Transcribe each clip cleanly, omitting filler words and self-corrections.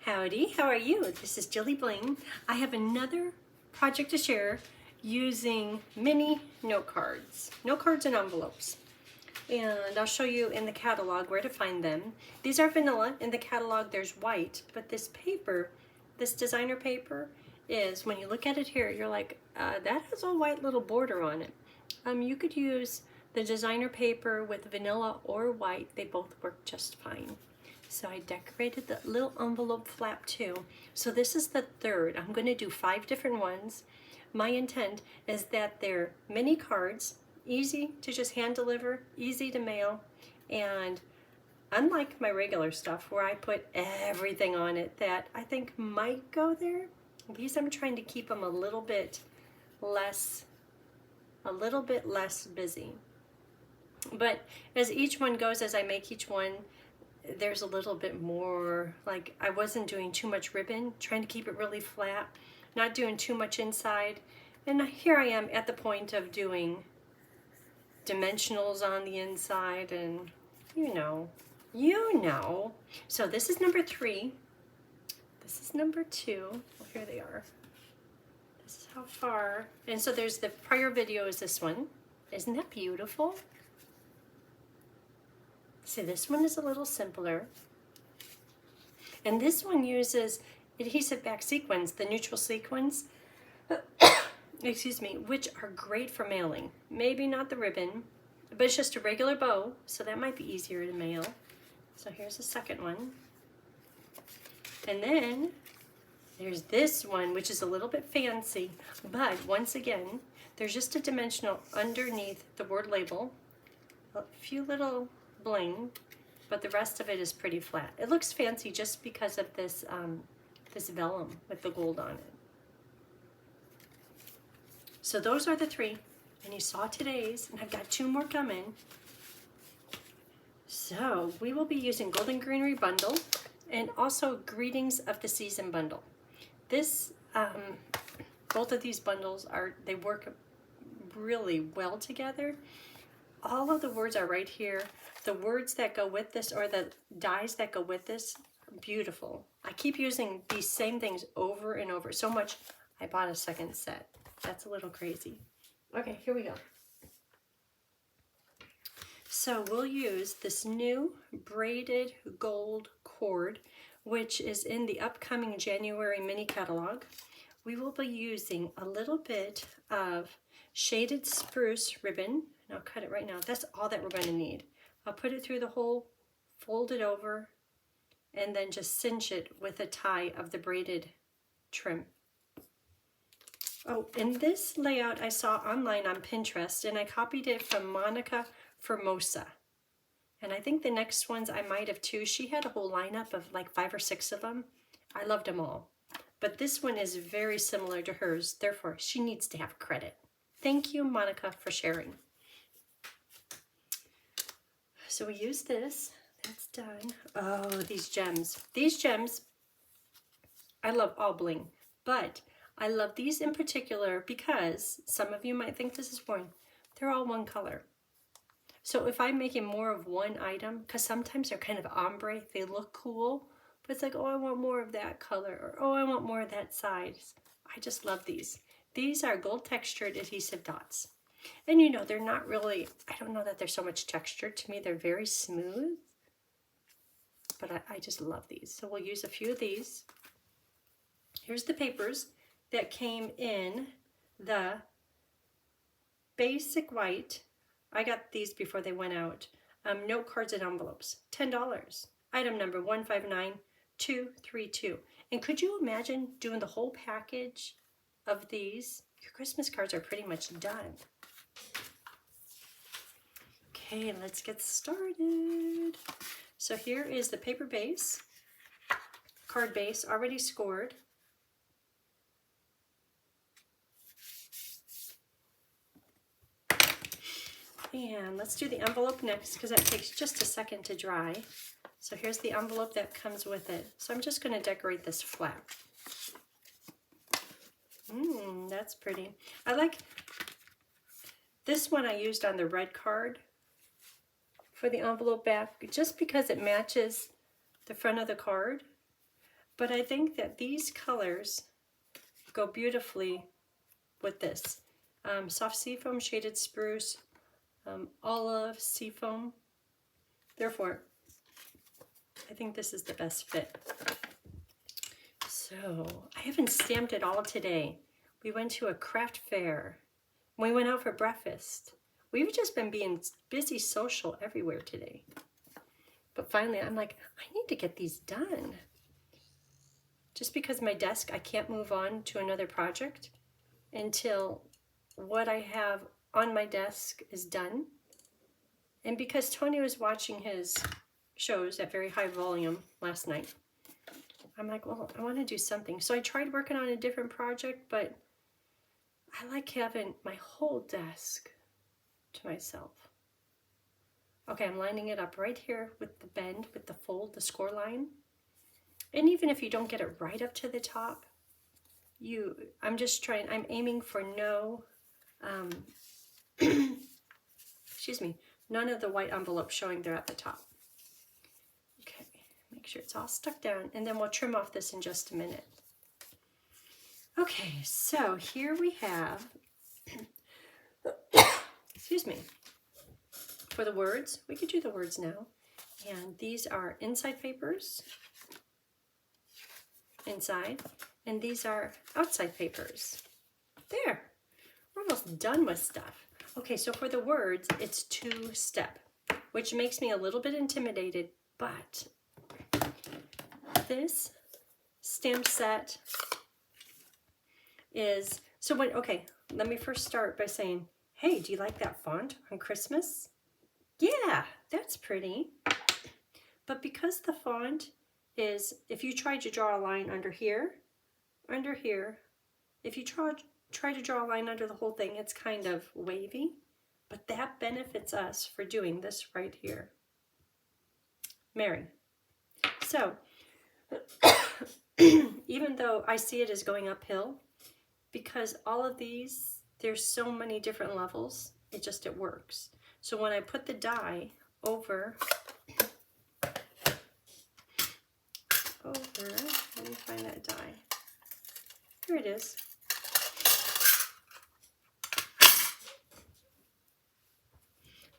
Howdy, how are you? This is JilliBling. I have another project to share using mini note cards and envelopes. And I'll show you in the catalog where to find them. These are vanilla. In the catalog there's white, but this paper, this designer paper, is, when you look at it here, you're like, that has a white little border on it. You could use the designer paper with vanilla or white. They both work just fine. So I decorated the little envelope flap too. So this is the third. I'm going to do 5 different ones. My intent is that they're mini cards, easy to just hand deliver, easy to mail, and unlike my regular stuff where I put everything on it that I think might go there, these I'm trying to keep them a little bit less busy. But as each one goes, as I make each one, there's a little bit more, like I wasn't doing too much ribbon, trying to keep it really flat, not doing too much inside. And here I am at the point of doing dimensionals on the inside, and you know. So this is number 3. This is number 2. Well, here they are. This is how far. And so there's the prior video is this one. Isn't that beautiful? See, this one is a little simpler. And this one uses adhesive back sequins, the neutral sequins, excuse me, which are great for mailing. Maybe not the ribbon, but it's just a regular bow, so that might be easier to mail. So here's the second one. And then there's this one, which is a little bit fancy, but once again, there's just a dimensional underneath the word label, a few little bling, but the rest of it is pretty flat. It looks fancy just because of this this vellum with the gold on it. So those are the 3, and you saw today's, and I've got 2 more coming. So we will be using Golden Greenery bundle and also Greetings of the Season bundle. This both of these bundles they work really well together. All of the words are right here. The words that go with this, or the dies that go with this, beautiful. I keep using these same things over and over so much I bought a second set. That's a little crazy. Okay, here we go. So we'll use this new braided gold cord, which is in the upcoming January mini catalog. We will be using a little bit of shaded spruce ribbon. And I'll cut it right now. That's all that we're going to need. I'll put it through the hole, fold it over, and then just cinch it with a tie of the braided trim. Oh, and this layout I saw online on Pinterest, and I copied it from Monica Formosa. And I think the next ones I might have too. She had a whole lineup of like 5 or 6 of them. I loved them all. But this one is very similar to hers, therefore she needs to have credit. Thank you, Monica, for sharing. So we use this. That's done. Oh, these gems. These gems, I love all bling, but I love these in particular because some of you might think this is boring. They're all one color. So if I'm making more of one item, because sometimes they're kind of ombre, they look cool, but it's like, oh, I want more of that color, or oh, I want more of that size. I just love these. These are gold textured adhesive dots. And you know, they're not really, I don't know that there's so much texture. To me, they're very smooth. But I just love these. So we'll use a few of these. Here's the papers that came in the basic white. I got these before they went out. Note cards and envelopes, $10. Item number 159232. And could you imagine doing the whole package of these? Your Christmas cards are pretty much done. Okay, let's get started. So here is the paper base, card base, already scored. And let's do the envelope next because that takes just a second to dry. So here's the envelope that comes with it. So I'm just going to decorate this flap. That's pretty. I like this one. I used on the red card for the envelope back just because it matches the front of the card. But I think that these colors go beautifully with this. Soft seafoam, shaded spruce, olive, seafoam. Therefore, I think this is the best fit. So, I haven't stamped it all today. We went to a craft fair. We went out for breakfast. We've just been being busy social everywhere today. But finally, I'm like, I need to get these done. Just because my desk, I can't move on to another project until what I have on my desk is done. And because Tony was watching his shows at very high volume last night, I'm like, well, I want to do something. So I tried working on a different project, but I like having my whole desk to myself. Okay, I'm lining it up right here with the bend, with the fold, the score line. And even if you don't get it right up to the top, I'm just trying, I'm aiming for no, excuse me, none of the white envelope showing there at the top. Okay, make sure it's all stuck down, and then we'll trim off this in just a minute. Okay, so here we have, excuse me, for the words, we could do the words now. And these are inside papers, inside, and these are outside papers. There, we're almost done with stuff. Okay, so for the words, it's 2-step, which makes me a little bit intimidated, but this stamp set is, so when, okay, let me first start by saying, hey, do you like that font on Christmas? Yeah, that's pretty. But because the font is, if you tried to draw a line under here, if you try to draw a line under the whole thing, it's kind of wavy, but that benefits us for doing this right here. Mary. So, even though I see it as going uphill, because all of these, there's so many different levels, it works. So when I put the die over, let me find that die. Here it is.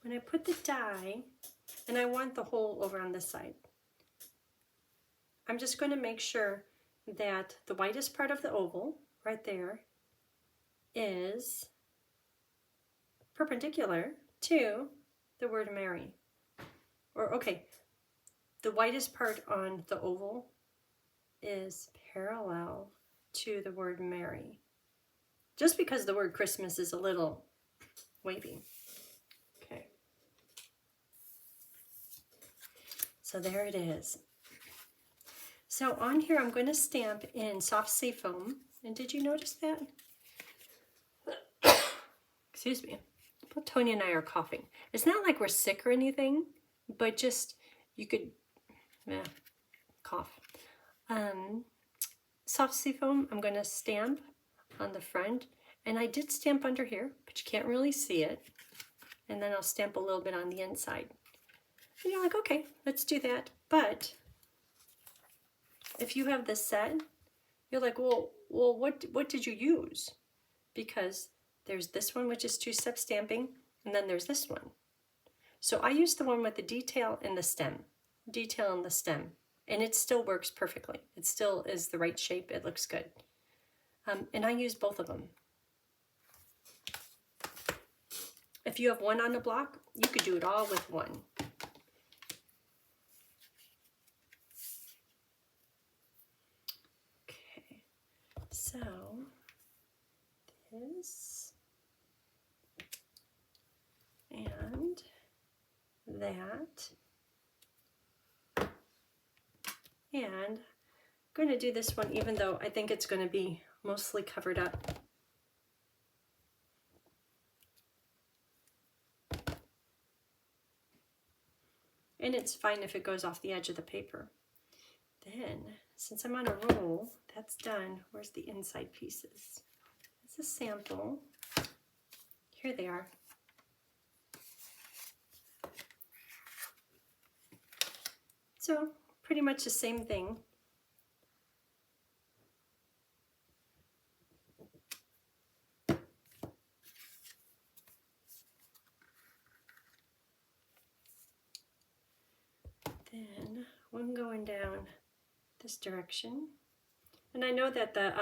When I put the die, and I want the hole over on this side, I'm just going to make sure that the whitest part of the oval, right there, is perpendicular to the word Mary. Or, okay, the whitest part on the oval is parallel to the word Mary. Just because the word Christmas is a little wavy. Okay. So there it is. So on here I'm going to stamp in soft seafoam. And did you notice that? Excuse me. Both Tony and I are coughing. It's not like we're sick or anything, but just you could cough. Soft seafoam I'm going to stamp on the front, and I did stamp under here, but you can't really see it. And then I'll stamp a little bit on the inside. And you're like, okay, let's do that. But if you have this set, you're like, well, what did you use? Because there's this one, which is 2-step stamping, and then there's this one. So I used the one with the detail and the stem, and it still works perfectly. It still is the right shape. It looks good. And I use both of them. If you have one on the block, you could do it all with one. Okay, so this and that, and I'm going to do this one even though I think it's going to be mostly covered up. And it's fine if it goes off the edge of the paper. Then, since I'm on a roll, that's done. Where's the inside pieces? It's a sample. Here they are. So, pretty much the same thing. then one going down this direction. And I know that the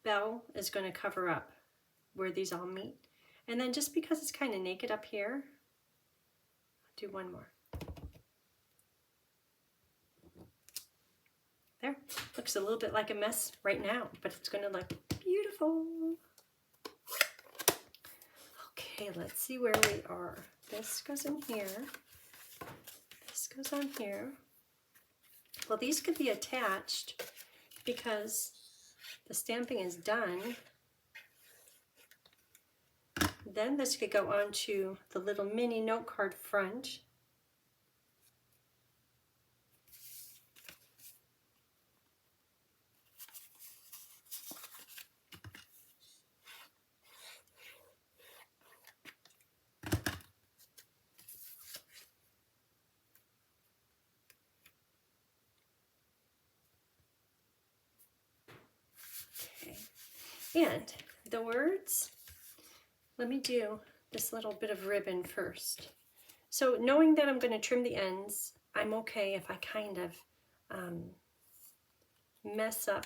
bell is going to cover up where these all meet. And then just because it's kind of naked up here, I'll do one more. There, looks a little bit like a mess right now, but it's going to look beautiful. Okay, let's see where we are. This goes in here. This goes on here. Well, these could be attached because the stamping is done. Then this could go onto the little mini note card front. And the words, let me do this little bit of ribbon first. So knowing that I'm going to trim the ends, I'm okay if I kind of mess up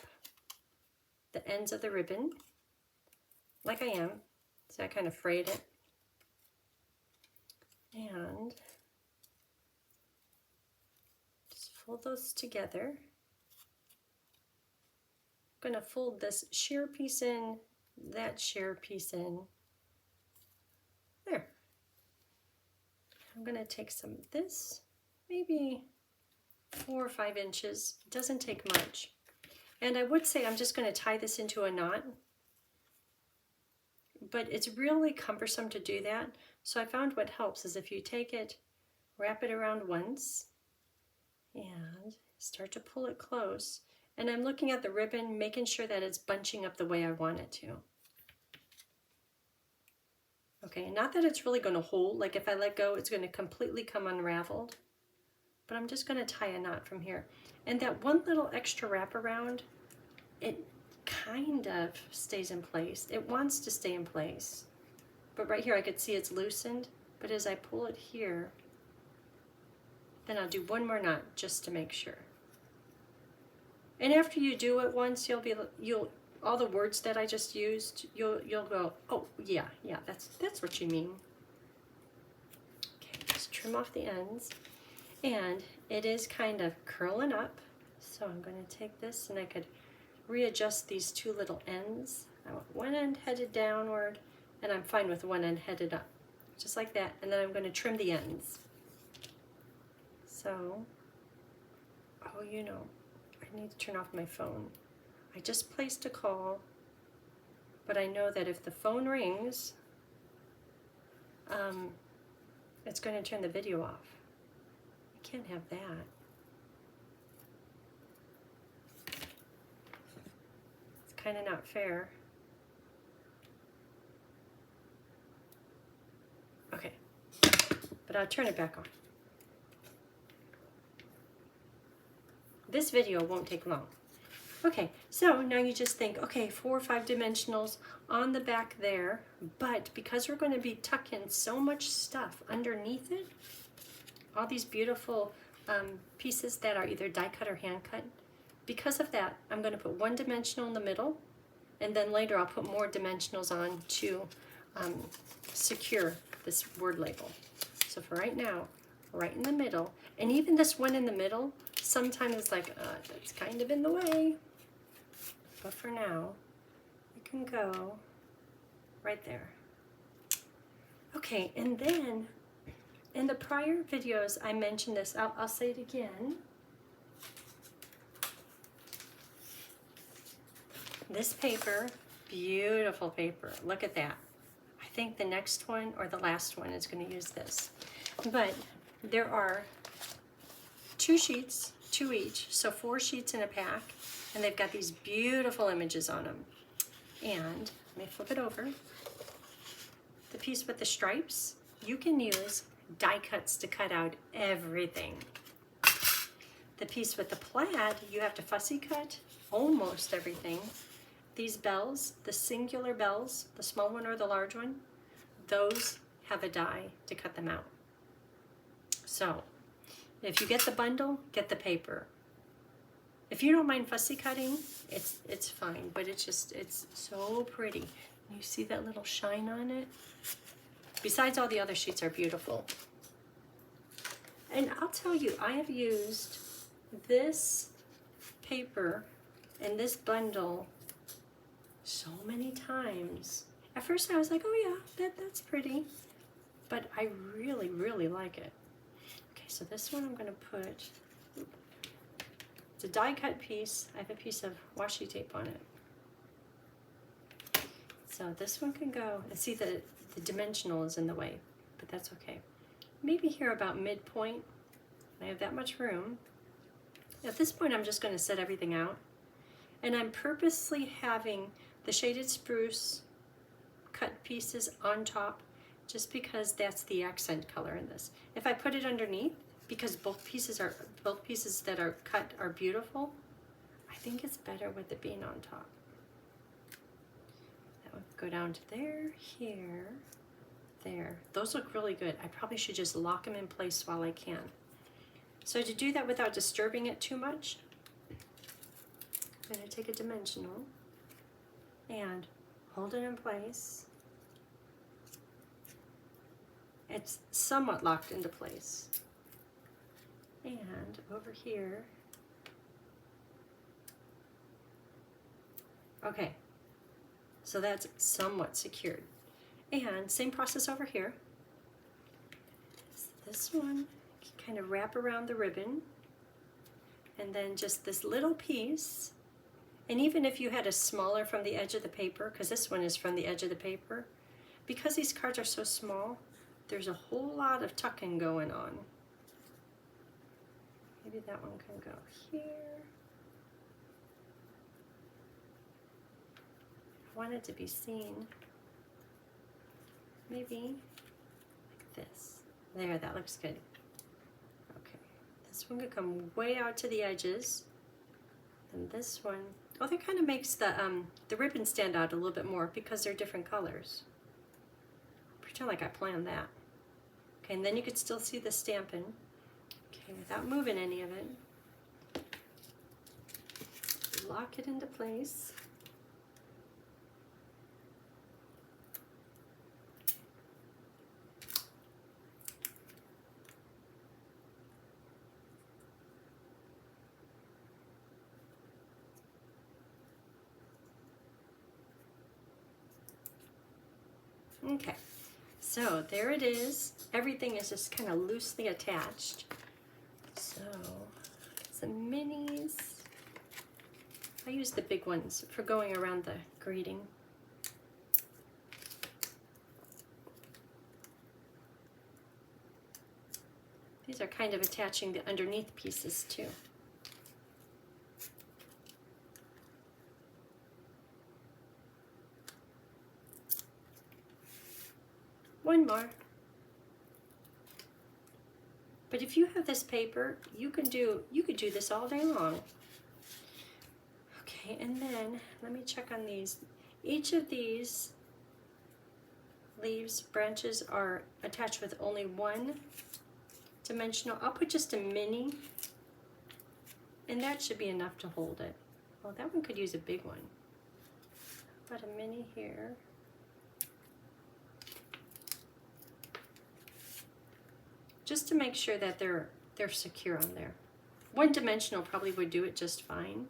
the ends of the ribbon, like I am. So I kind of frayed it. And just fold those together. I'm going to fold this sheer piece in, that sheer piece in. There. I'm going to take some of this, maybe 4 or 5 inches. It doesn't take much. And I would say I'm just going to tie this into a knot, but it's really cumbersome to do that. So I found what helps is if you take it, wrap it around once, and start to pull it close. And I'm looking at the ribbon, making sure that it's bunching up the way I want it to. Okay, not that it's really going to hold, like if I let go, it's going to completely come unraveled. But I'm just going to tie a knot from here. And that one little extra wraparound, it kind of stays in place. It wants to stay in place. But right here I could see it's loosened. But as I pull it here, then I'll do one more knot just to make sure. And after you do it once, all the words that I just used, you'll go, oh yeah, that's what you mean. Okay, just trim off the ends, and it is kind of curling up. So I'm going to take this, and I could readjust these 2 little ends. I want one end headed downward, and I'm fine with one end headed up, just like that. And then I'm going to trim the ends. So, oh, you know, I need to turn off my phone. I just placed a call, but I know that if the phone rings, it's going to turn the video off. I can't have that. It's kind of not fair. Okay, but I'll turn it back on. This video won't take long. Okay, so now you just think, okay, 4 or 5 dimensionals on the back there, but because we're going to be tucking so much stuff underneath it, all these beautiful pieces that are either die cut or hand cut, because of that, I'm going to put 1 dimensional in the middle, and then later I'll put more dimensionals on to secure this word label. So for right now, right in the middle, and even this one in the middle, sometimes it's like, that's kind of in the way. But for now, you can go right there. Okay, and then in the prior videos, I mentioned this. I'll say it again. This paper, beautiful paper. Look at that. I think the next one or the last one is going to use this. But there are 2 sheets, 2 each, so 4 sheets in a pack, and they've got these beautiful images on them. And let me flip it over. The piece with the stripes, you can use die cuts to cut out everything. The piece with the plaid, you have to fussy cut almost everything. These bells, the singular bells, the small one or the large one, those have a die to cut them out. So If you get the bundle, get the paper. If you don't mind fussy cutting, it's fine, but it's so pretty. You see that little shine on it? Besides, all the other sheets are beautiful. And I'll tell you, I have used this paper and this bundle so many times. At first I was like, oh yeah, that's pretty. But I really, really like it. Okay, so this one I'm gonna put, it's a die cut piece. I have a piece of washi tape on it. So this one can go, and see the dimensional is in the way, but that's okay. Maybe here about midpoint. I have that much room. At this point, I'm just going to set everything out. And I'm purposely having the shaded spruce cut pieces on top, just because that's the accent color in this. If I put it underneath, because both pieces that are cut are beautiful, I think it's better with it being on top. That would go down to there, here, there. Those look really good. I probably should just lock them in place while I can. So to do that without disturbing it too much, I'm going to take a dimensional and hold it in place. It's somewhat locked into place. And over here, okay, so that's somewhat secured. And same process over here. So this one can kind of wrap around the ribbon, and then just this little piece. And even if you had a smaller from the edge of the paper, because this one is from the edge of the paper, because these cards are so small, there's a whole lot of tucking going on. Maybe that one can go here. I want it to be seen. Maybe like this. There, that looks good. Okay, this one could come way out to the edges. And this one, oh, that kind of makes the ribbon stand out a little bit more because they're different colors. Pretend like I planned that. Okay, and then you could still see the Stampin'. Okay, without moving any of it. Lock it into place. Okay, so there it is. Everything is just kind of loosely attached. So, some minis. I use the big ones for going around the greeting. These are kind of attaching the underneath pieces too. One more. But if you have this paper, you could do this all day long. Okay, and then let me check on these. Each of these leaves, branches are attached with only one dimensional. I'll put just a mini, and that should be enough to hold it. Well, that one could use a big one. Put a mini here. Just to make sure that they're secure on there. One dimensional probably would do it just fine.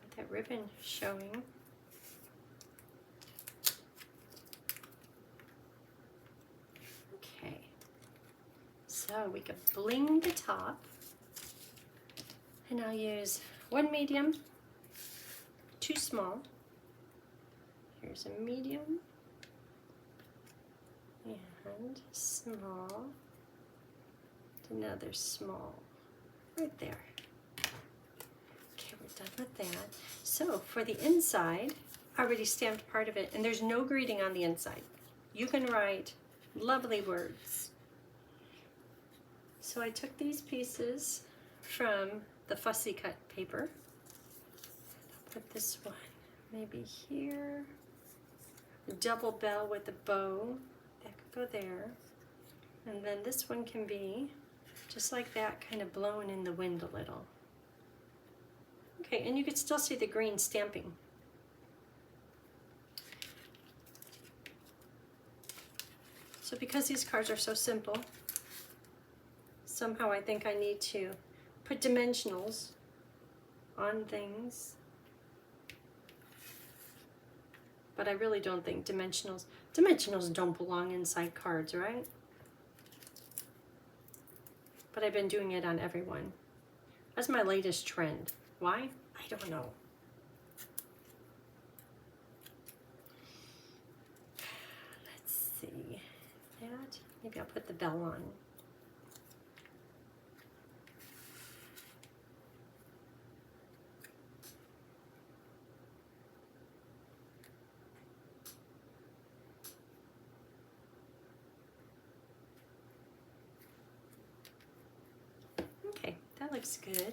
With that ribbon showing. So we could bling the top, and I'll use one medium, two small. Here's a medium and small, another small, right there. Okay, we're done with that. So for the inside, I already stamped part of it, and there's no greeting on the inside. You can write lovely words. So I took these pieces from the fussy cut paper. I'll put this one maybe here. A double bell with a bow. That could go there. And then this one can be just like that, kind of blown in the wind a little. Okay, and you could still see the green stamping. So because these cards are so simple, somehow I think I need to put dimensionals on things. But I really don't think dimensionals don't belong inside cards, right? But I've been doing it on everyone. That's my latest trend. Why? I don't know. Let's see. That, maybe I'll put the bell on. Okay, that looks good.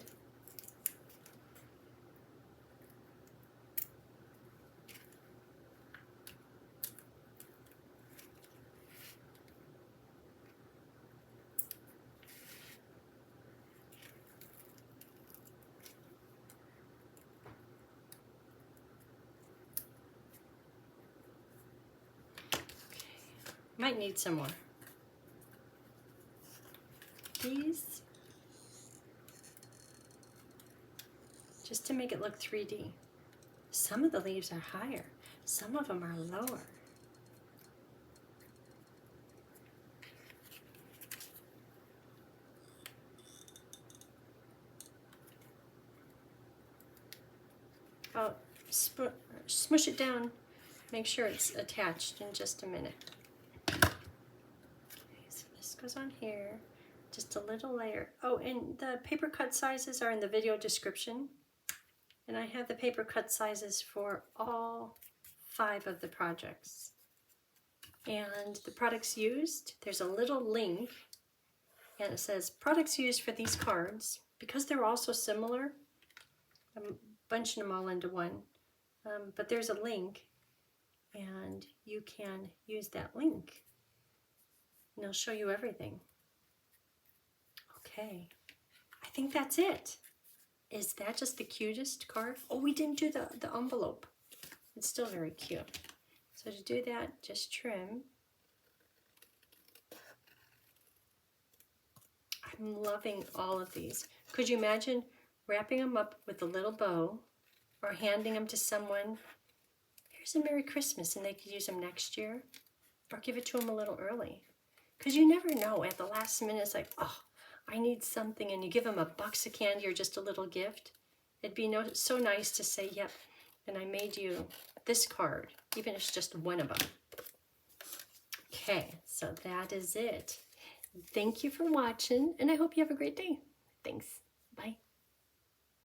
Might need some more. These, just to make it look 3D. Some of the leaves are higher, some of them are lower. I'll smush it down, make sure it's attached in just a minute. Goes on here, just a little layer. Oh, and the paper cut sizes are in the video description, and I have the paper cut sizes for all 5 of the projects. And the products used, there's a little link, and it says products used for these cards. Because they're all so similar, I'm bunching them all into one, but there's a link, and you can use that link. And I'll show you everything. Okay, I think that's it. Is that just the cutest card? Oh, we didn't do the envelope. It's still very cute. So to do that, just trim. I'm loving all of these. Could you imagine wrapping them up with a little bow or handing them to someone? Here's a Merry Christmas, and they could use them next year, or give it to them a little early. Because you never know, at the last minute, it's like, oh, I need something, and you give them a box of candy or just a little gift. It'd be so nice to say, yep, and I made you this card, even if it's just one of them. Okay, so that is it. Thank you for watching, and I hope you have a great day. Thanks. Bye.